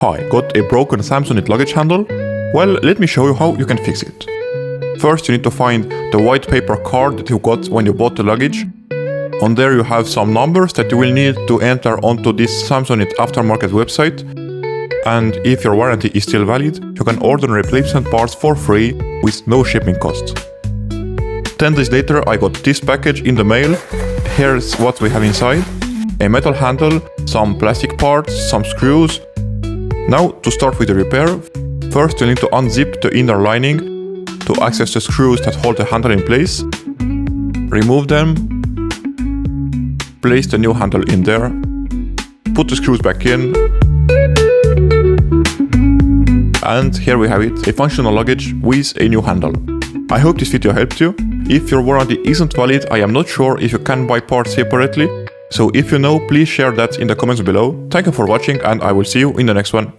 Hi, got a broken Samsonite luggage handle? Well, let me show you how you can fix it. First, you need to find the white paper card that you got when you bought the luggage. On there you have some numbers that you will need to enter onto this Samsonite aftermarket website. And if your warranty is still valid, you can order replacement parts for free with no shipping costs. 10 days later, I got this package in the mail. Here's what we have inside: a metal handle, some plastic parts, some screws. Now, to start with the repair, first you need to unzip the inner lining to access the screws that hold the handle in place. Remove them. Place the new handle in there. Put the screws back in. And here we have it, a functional luggage with a new handle. I hope this video helped you. If your warranty isn't valid, I am not sure if you can buy parts separately. So if you know, please share that in the comments below. Thank you for watching and I will see you in the next one.